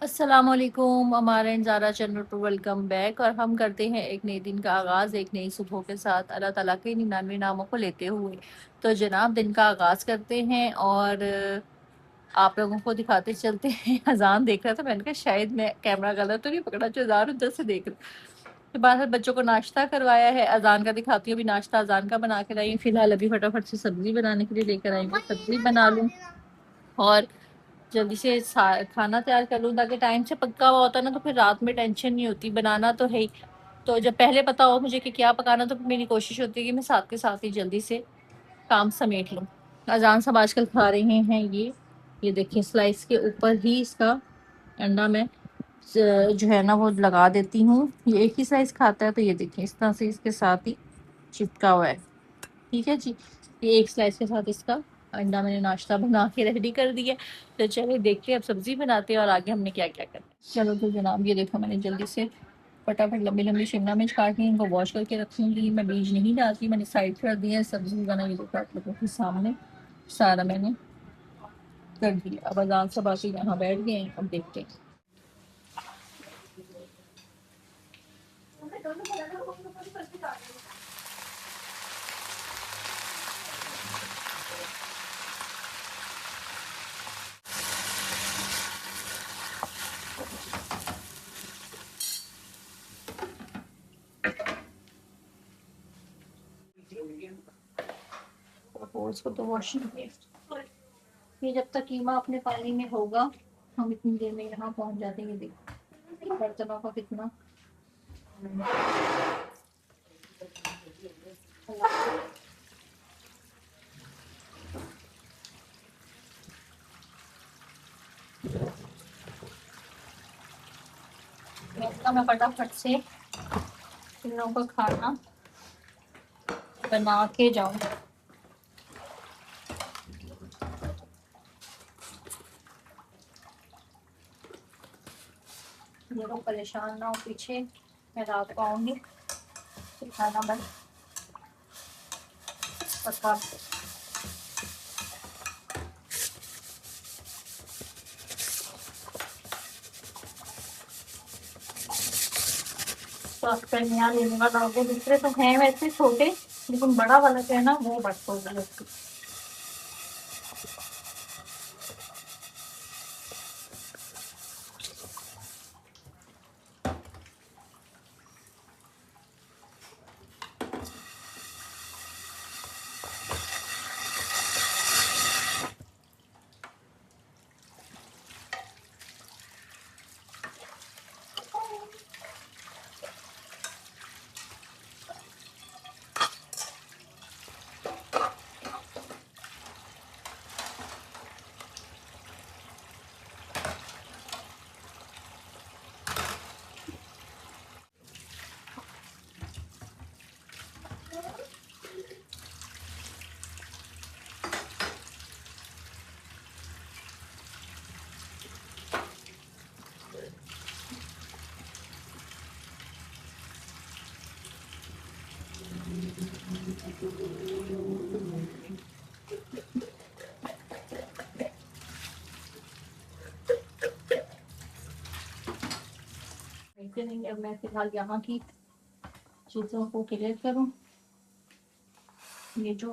अस्सलामुअलैकुम, हमारे ज़ारा चैनल पर वेलकम बैक। और हम करते हैं एक नए दिन का आगाज़ एक नई सुबह के साथ अल्लाह ताला के 99 नामों को लेते हुए। तो जनाब दिन का आगाज़ करते हैं और आप लोगों को दिखाते चलते हैं। अजान देख रहा था, मैंने कहा शायद मैं कैमरा गलत तो नहीं पकड़ा जो अजान उधर से देख रहा। तो बाहर बच्चों को नाश्ता करवाया है, अजान का दिखाती हूँ। अभी नाश्ता अजान का बना के लाई हूँ। फिलहाल अभी फटाफट से सब्जी बनाने के लिए लेकर आई हूँ, सब्जी बना लूँ और जल्दी से खाना तैयार कर लूँ, ताकि टाइम से पक्का हुआ होता है ना, तो फिर रात में टेंशन नहीं होती। बनाना तो है ही, तो जब पहले पता हो मुझे कि क्या पकाना, तो फिर मेरी कोशिश होती है कि मैं साथ के साथ ही जल्दी से काम समेट लूँ। अजान सब आजकल खा रहे हैं। ये देखिए, स्लाइस के ऊपर ही इसका अंडा मैं जो है ना वो लगा देती हूँ। ये एक ही स्लाइस खाता है, तो ये देखिए इस तरह से इसके साथ ही चिपका हुआ है। ठीक है जी, ये एक स्लाइस के साथ इसका अंडा मैंने नाश्ता बना के रेडी कर दिया। तो चलिए देखते हैं अब सब्जी बनाते हैं और आगे हमने क्या क्या करना है। चलो तो जनाब, ये देखो मैंने जल्दी से फटाफट लंबी लंबी शिमला मिर्च काटी, इनको वॉश करके रखूंगी। मैं बीज नहीं डालती, मैंने साइड कर दिया है। सब्जी बना, ये देखो आप लोगों के सामने सारा मैंने कर दिया। अब अजान सब आके यहाँ बैठ गए हैं, अब देखते हैं। इसको तो वॉशिंग, ये जब तक कीमा अपने पानी में होगा, हम इतनी देर में यहाँ पहुंच जाते हैं। ये देखो बर्तनों का कितना मैं फटाफट से इन लोगों का खाना बना के जाऊं। ये लोग परेशान ना हो पीछे, मैं रात को आऊंगी फिर खाना बन पका। सॉफ्टवेयर नया लेने वाला होगा, दूसरे तो हैं वैसे छोटे, लेकिन बड़ा वाला जो है ना वो बट होगा। नहीं, अब मैं फिलहाल यहाँ की चीजों को क्लियर करूँ। ये जो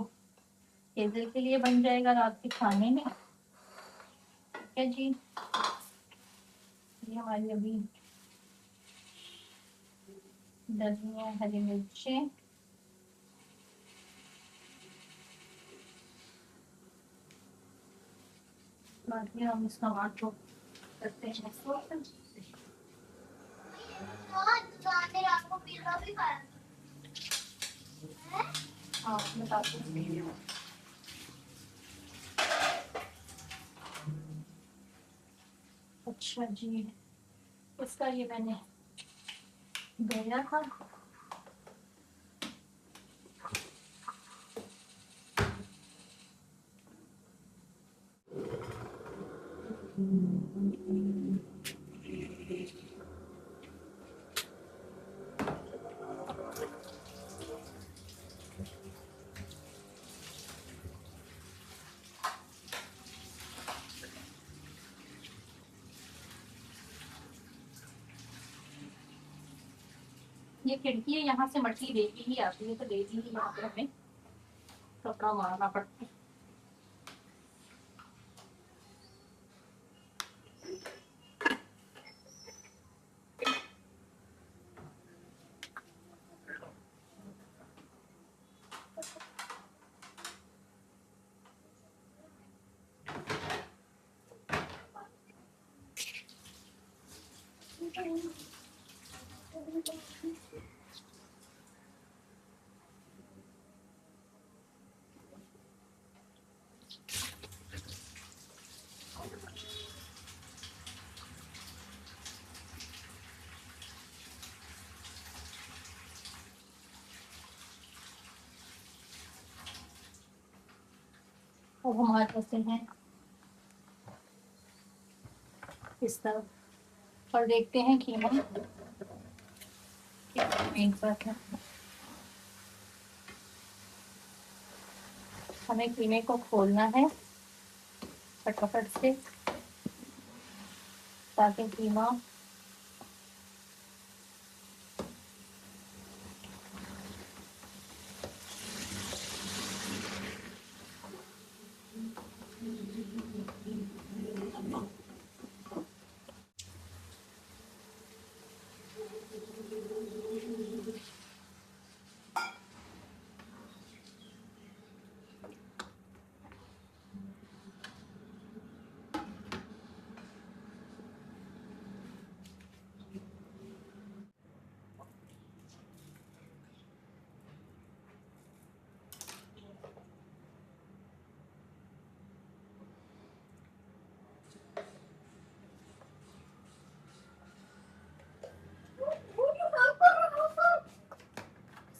हेजल के लिए बन जाएगा रात के खाने में, ठीक है जी। ये हमारी अभी धनिया, हरी मिर्चें, बाकी हम इस टमाटर को करते हैं। हाँ बताती हूँ। अच्छा जी, इसका ये मैंने धोया था। ये खिड़की है, यहाँ से मट्टी डेली ही आती है, तो डेली ही यहाँ पे हमें कपड़ा मारना पड़ता है। अब हमारे पास हैं इस तरफ, और देखते हैं कीमा मेन बात है। हमें कीमे को खोलना है फटाफट से, ताकि कीमा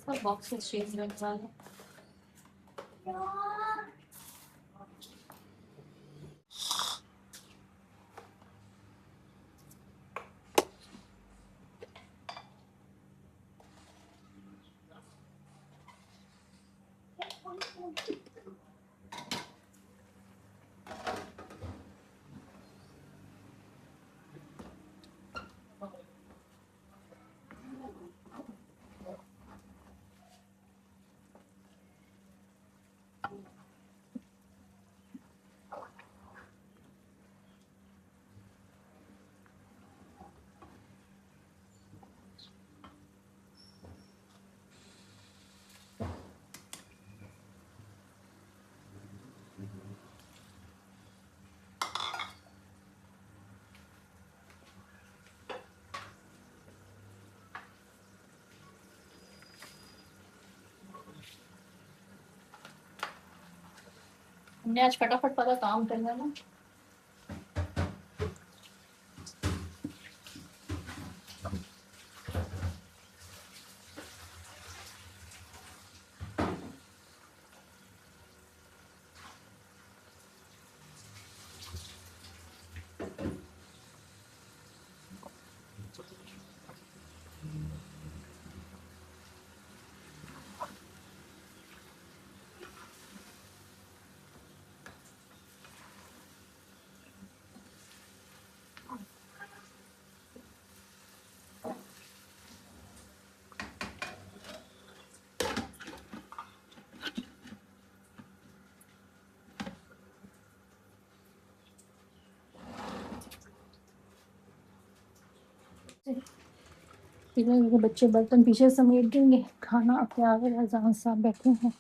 सब बॉक्सेस चेंज करने वाले। हमने आज फटाफट वाला काम करना है ना। बच्चे बर्तन पीछे समेट देंगे, खाना अपने आगे अजान साहब बैठे हैं,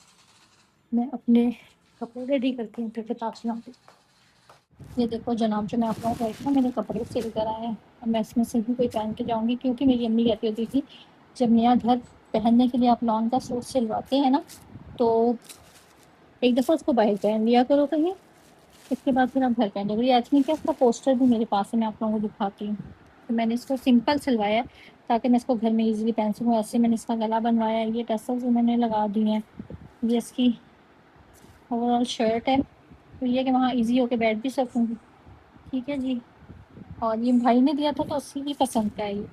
मैं अपने कपड़े रेडी करती हूँ, फिर किताब सुनाती हूँ। ये देखो जनाब, जो मैं आप लोगों को बैठा मेरे कपड़े सिल कर आए हैं, अब मैं इसमें से ही कोई पहन के जाऊँगी, क्योंकि मेरी अम्मी कहती होती थी जब नया घर पहनने के लिए आप लॉन का सूट सिलवाते हैं ना, तो एक दफ़ा उसको बाहर पहन लिया करो कहीं, इसके बाद फिर आप घर पहन लोगे। आई थिंक इसका पोस्टर भी मेरे पास है, मैं आप लोगों को दिखाती हूँ। तो मैंने इसको सिंपल सिलवाया है ताकि मैं इसको घर में इजीली पहन सकूँ। ऐसे मैंने इसका गला बनवाया है, ये टसल्स मैंने लगा दिए हैं, ये इसकी ओवरऑल शर्ट है, तो ये कि वहाँ इजी होके बैठ भी सकूँगी। ठीक है जी। और ये भाई ने दिया था तो उसी की पसंद का है, ये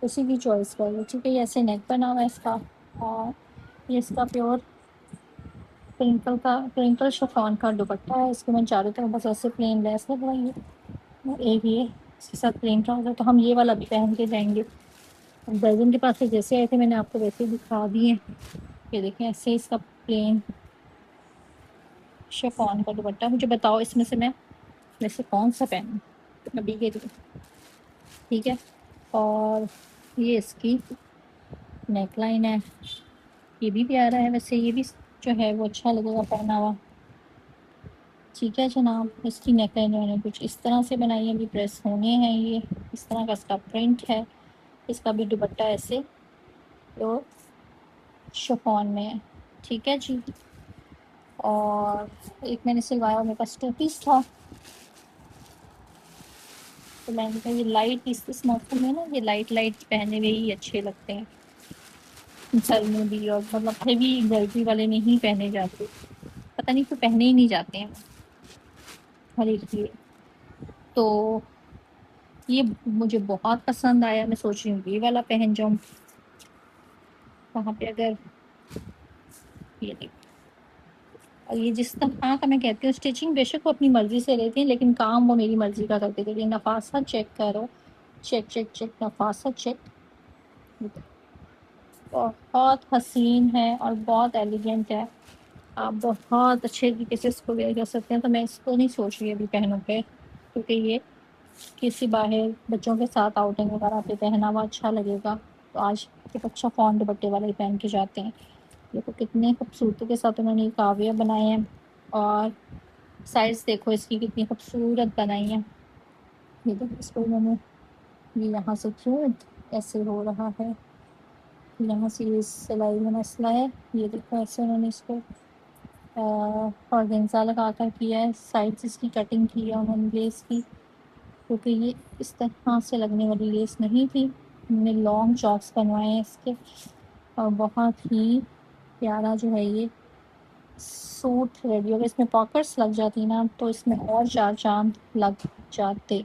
उसी की चॉइस का है। ठीक है, ये ऐसे नेक बना हुआ है इसका, और ये इसका प्योर प्रिंकल शिफॉन का दुपट्टा है। इसको मैंने चारों तरफ बस ऐसे प्लेन लेस लगवाई है, और एक ये इसके साथ प्लेन ट्राउज़र। तो हम ये वाला भी पहन के जाएंगे, दर्जन के पास से जैसे आए थे मैंने आपको वैसे ही दिखा दिए। ये देखें ऐसे इसका प्लेन शिफॉन का दुपट्टा। मुझे बताओ इसमें से मैं वैसे कौन सा पहनूं अभी के लिए, ठीक है। और ये इसकी नेकलाइन है, ये भी प्यारा है वैसे, ये भी जो है वो अच्छा लगेगा पहना हुआ। ठीक है जनाब, इसकी नेकलाइन मैंने कुछ इस तरह से बनाई है, अभी प्रेस होने हैं ये। इस तरह का इसका प्रिंट है। इसका भी दुपट्टा ऐसे तो शिफॉन में है। ठीक है जी। और एक मैंने सिलवाया, मेरे पास 2 पीस था, तो मैंने कहा ये लाइट इस मौसम में ना ये लाइट लाइट पहने हुए ही अच्छे लगते हैं सर में भी, और मतलब हेवी एम्ब्रॉयडरी वाले नहीं पहने जाते, पता नहीं क्यों पहने ही नहीं जाते हैं हर एक लिए। तो ये मुझे बहुत पसंद आया, मैं सोच रही हूँ ये वाला पहन जाऊँ वहाँ पे अगर। ये देखो, और ये जिस तरह का मैं कहती हूँ स्टिचिंग बेशक वो अपनी मर्जी से लेती हैं, लेकिन काम वो मेरी मर्जी का करते थे। नफासा चेक करो, चेक चेक चेक, नफासा चेक। बहुत हसीन है और बहुत एलिगेंट है। आप बहुत अच्छे तरीके से इसको वेयर कर सकते हैं। तो मैं इसको नहीं सोच रही अभी पहनूं पे, क्योंकि ये किसी बाहर बच्चों के साथ आउटिंग वगैरह पे पहना हुआ अच्छा लगेगा। तो आज एक अच्छा फॉन दुपट्टे वाले ही पहन के जाते हैं। देखो कितने खूबसूरती के साथ उन्होंने ये काविया बनाए हैं, और साइड्स देखो इसकी कितनी खूबसूरत बनाई है। ये देखो इसको उन्होंने ये यहाँ से क्यों ऐसे हो रहा है, यहाँ से ये सिलाई में मसला है। ये देखो ऐसे उन्होंने इसको ऑर्गेन्जा लगा कर किया है। साइड से इसकी कटिंग की है उन्होंने लेस की, क्योंकि ये इस तरह से लगने वाली लेस नहीं थी। हमने लॉन्ग चॉक्स बनवाए हैं इसके, और बहुत ही प्यारा जो है ये सूट रेडी हो गया। इसमें पॉकेट्स लग जाती ना तो इसमें और 4 चांद लग जाते।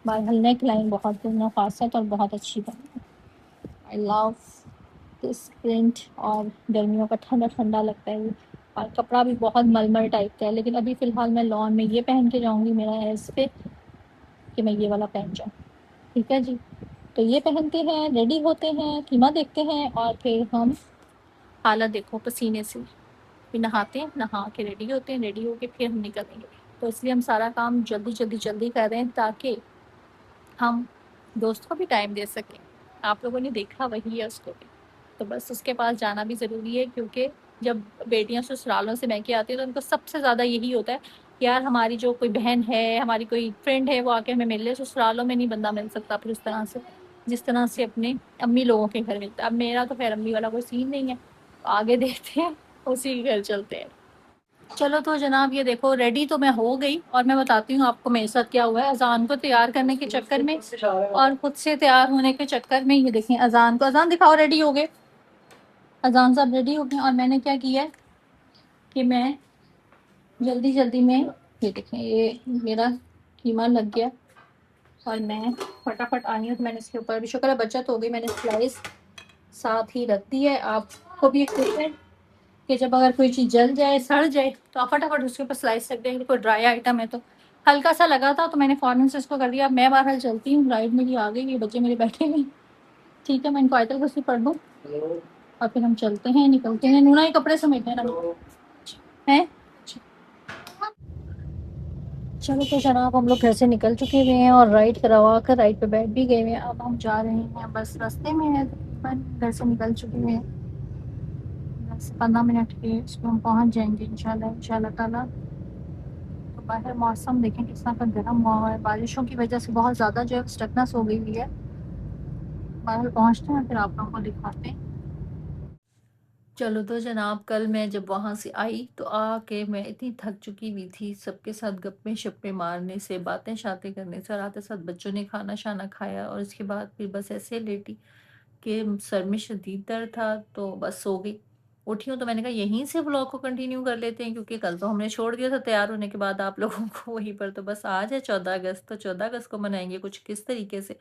बहरहाल नेक लाइन बहुत नफासत और बहुत अच्छी बनी। आई लव दिस प्रिंट, और गर्मियों का ठंडा ठंडा लगता है ये। और कपड़ा भी बहुत मलमल टाइप का है, लेकिन अभी फ़िलहाल मैं लॉन में ये पहन के जाऊँगी, मेरा है इस पे कि मैं ये वाला पहन जाऊँ। ठीक है जी। तो ये पहनते हैं, रेडी होते हैं, कीमा देखते हैं, और फिर हम हालत देखो पसीने से, फिर नहाते हैं, नहा के रेडी होते हैं, रेडी होके फिर हम निकलेंगे। तो इसलिए हम सारा काम जल्दी जल्दी जल्दी कर रहे हैं, ताकि हम दोस्त को भी टाइम दे सकें। आप लोगों ने देखा वही है उसको भी, तो बस उसके पास जाना भी ज़रूरी है, क्योंकि जब बेटियां ससुरालों से मैके आती है तो उनको सबसे ज़्यादा यही होता है कि यार हमारी जो कोई बहन है, हमारी कोई फ्रेंड है, वो आके हमें मिल ले। ससुरालों में नहीं बंदा मिल सकता फिर उस तरह से, जिस तरह से अपने अम्मी लोगों के घर मिलता है। अब मेरा तो खैर अम्मी वाला कोई सीन नहीं है, तो आगे देखते हैं, उसी के घर चलते हैं। चलो तो जनाब ये देखो रेडी तो मैं हो गई, और मैं बताती हूँ आपको मेरे साथ क्या हुआ है। अजान को तैयार करने के चक्कर में और खुद से तैयार होने के चक्कर में, ये देखें अजान को, अजान दिखाओ, रेडी हो गए, अजान साहब रेडी हो गए। और मैंने क्या किया है कि मैं जल्दी जल्दी में, ये देखें ये मेरा कीमा लग गया, और मैं फटाफट आई हूँ। तो मैंने इसके ऊपर भी शुक्र है बचत हो गई, मैंने स्लाइस साथ ही रख दी है। आपको भी एक टिप है कि जब अगर कोई चीज़ जल जाए, सड़ जाए, तो आप फटाफट उसके ऊपर स्लाइस रख देंगे। कोई ड्राई आइटम है तो हल्का सा लगा था, तो मैंने फ़ौरन से इसको कर दिया। अब मैं बाहर चलती हूँ, राइड मेरी आ गई, ये बच्चे मेरे बैठे हुए। ठीक है, मैं इनको आयतल कुर्सी पढ़ लूँ और फिर हम चलते हैं, निकलते हैं। नूना ये कपड़े समेटने हैं हैं। चलो तो जनाब हम लोग घर से निकल चुके हुए हैं, और राइड करवा कर राइड पे बैठ भी गए हुए हैं। अब हम जा रहे हैं, बस रास्ते में है तकरीबन, घर से निकल चुके हुए हैं। 10 से 15 मिनट के इसमें हम पहुंच जाएंगे इंशाल्लाह इंशाल्लाह ताला। तो बाहर मौसम देखें किस तरह का गर्म हुआ है, बारिशों की वजह से बहुत ज़्यादा जो है स्टकनेस हो गई हुई है। बाहर पहुंचते हैं फिर आप लोगों को दिखाते हैं। चलो तो जनाब कल मैं जब वहाँ से आई तो आके मैं इतनी थक चुकी हुई थी, सबके साथ गप्पे शप्पे मारने से, बातें शातें करने से, और आते साथ बच्चों ने खाना शाना खाया, और इसके बाद फिर बस ऐसे लेटी कि सर में शदीद दर्द था, तो बस सो गई। उठी हूँ तो मैंने कहा यहीं से व्लॉग को कंटिन्यू कर लेते हैं, क्योंकि कल तो हमने छोड़ दिया था तैयार होने के बाद आप लोगों को वहीं पर। तो बस आज है 14 अगस्त, तो 14 अगस्त को मनाएंगे कुछ किस तरीके से,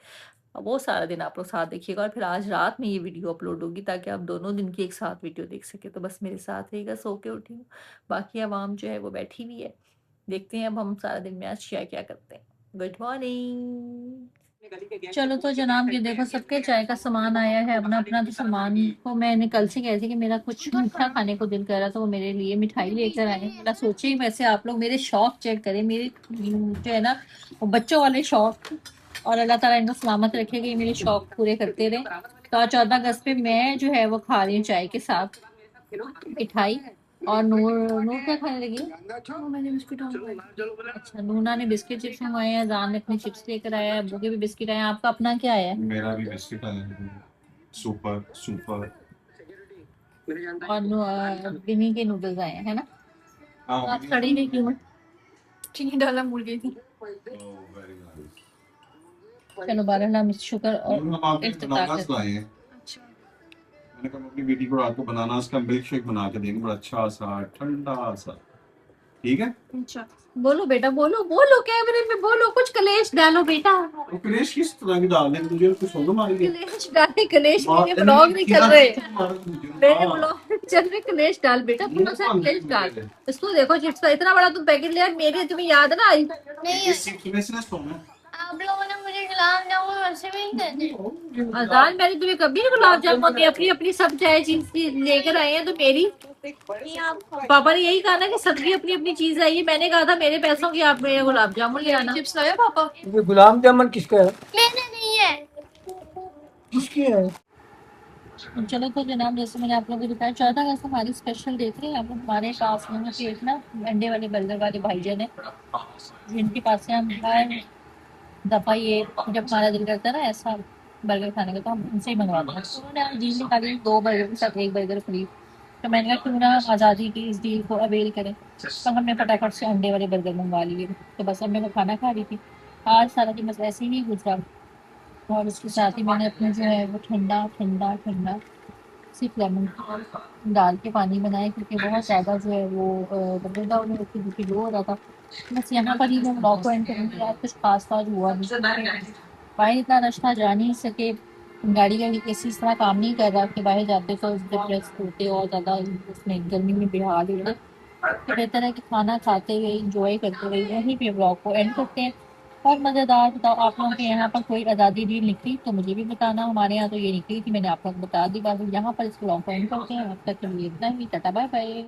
अब वो सारा दिन आप लोग साथ देखिएगा। और फिर आज रात में ये वीडियो अपलोड होगी, ताकि आप दोनों दिन की एक साथ वीडियो देख सके। तो बस मेरे साथ रहिएगा, सो के उठी हूँ, बाकी आवाम जो है वो बैठी हुई है। देखते हैं अब हम सारा दिन मैच क्या क्या करते हैं। Good morning. चलो तो जनाब ये देखो सबके चाय का सामान आया है अपना अपना। तो सामान को मैंने कल से कह थी कि मेरा कुछ मीठा खाने को दिल कर रहा, तो वो मेरे लिए मिठाई लेकर आए हैं। मेरा सोचे ही वैसे आप लोग मेरे शौक चेक करें, मेरे जो है ना वो बच्चों वाले शौक, और अल्लाह ताला इनको सलामत रखेगा, ये मेरे शौक पूरे करते रहे। तो आज 14 अगस्त पे मैं जो है वो खा रही हूँ चाय के साथ मिठाई। और नूर नूर क्या खाने लगी है? वो मैंने बिस्किट मंगवाए। अच्छा, नूना ने बिस्किट चिप्स मंगवाए हैं, जान ने अपने चिप्स लेकर आया है, अब्बू के भी बिस्किट आए हैं। आपका अपना क्या है? मेरा भी बिस्किट आया है। Super super. और बिनी के नूडल्स आए हैं, है ना? हाँ तो आप सड़ी नहीं क्यों? चीनी डाला भूल गई थी। Very nice. चलो बहरहाल हम शुक्र हम और आपके इफ्तितार बनानास करते लाए हैं। मैंने कहा मैं अपनी बेटी को रात को बनानास का मिल्क शेक बना के देंगे, बड़ा अच्छा सा ठंडा सा। ठीक है। हैं। बोलो बेटा, बोलो बोलो, कैमरे में बोलो, कुछ कलेश डालो बेटा। तो क्रेश किस तरह की डाल देंगे तुझे, कुछ होगा मारेंगे। कलेश डाले, कलेश मार मेरे देंगे, ब्लॉग नहीं चल किधर रहे, से मारेंगे मुझे? मेरे हाँ। ब्लॉग नहीं चल रहे। कलेश डाल बेटा, थोड़ा सा मुंह कलेश डाल। मार इसको देखो चिप्स का इतना बड़ा तुम पैकेट लिया, मेरी तुम्हें याद ना आई? नहीं इस चिप्स में से ना सोना। आप लोगों ने मुझे गुलाब जामुन वैसे भी नहीं देते। अजान, मैंने तुम्हें कभी गुलाब जामुन दी? अपनी अपनी सब चाय चीज लेकर आए हैं तो मेरी नहीं आपको पापा ने यही कहा ना कि सबकी अपनी अपनी चीज आई है। मैंने कहा था मेरे पैसों की आप मेरे गुलाब जामुन ले आना। चिप्स लाया पापा? ये गुलाब जामुन किसका है? मैंने नहीं है। किसकी है? चलो तो जनाब, जैसे मैंने आप लोगों को बताया 14 अगस्त हमारी स्पेशल देख रहे हैं। अब हमारे पास में है एक ना अंडे वाले बर्गर वाले भाईजान है, जिनके पास से हम हर दफा ये जब हमारा दिल करता है ना ऐसा बर्गर खाने का, तो हम उनसे ही मंगवाते हैं। तो उन्होंने आज डील निकाली 2 बर्गर के साथ 1 बर्गर फ्री। तो मैंने कहा क्यों ना आज़ादी की इस डील को अवेल करें। तो हमने फटाफट से अंडे वाले बर्गर मंगवा लिए। तो बस अब मैं वो खाना खा रही थी। आज सारा दिन बस ऐसे ही गुजरा। और उसके साथ ही मैंने अपने जो है वो ठंडा ठंडा ठंडा सिर्फ लेमन डाल के पानी बनाया, क्योंकि बहुत ज़्यादा जो है वो बदल डाउन में उसकी बीपी लो हो रहा था। बस यहाँ पर ही मैं ब्लॉग को एंड करूँगी। आज कुछ खास बात हुआ नहीं, बाहर इतना रश था, जा नहीं सके। गाड़ी का किसी इस तरह काम नहीं कर रहा कि बाहर जाते तो डिप्रेस होते और ज़्यादा उसमें गर्मी में बेहाल होते। तो बेहतर है कि खाना खाते हुए इंजॉय करते हुए यहीं पे ब्लॉग को एंड करते हैं। और मज़ेदार बताओ, आप लोगों के यहाँ पर कोई आज़ादी डील निकली तो मुझे भी बताना। हमारे यहाँ तो ये निकली थी, मैंने आप लोगों को बता दी बात। यहाँ पर इस ब्लॉग को एंड करते हैं। अब तक के लिए इतना ही, टाटा बाय बाय।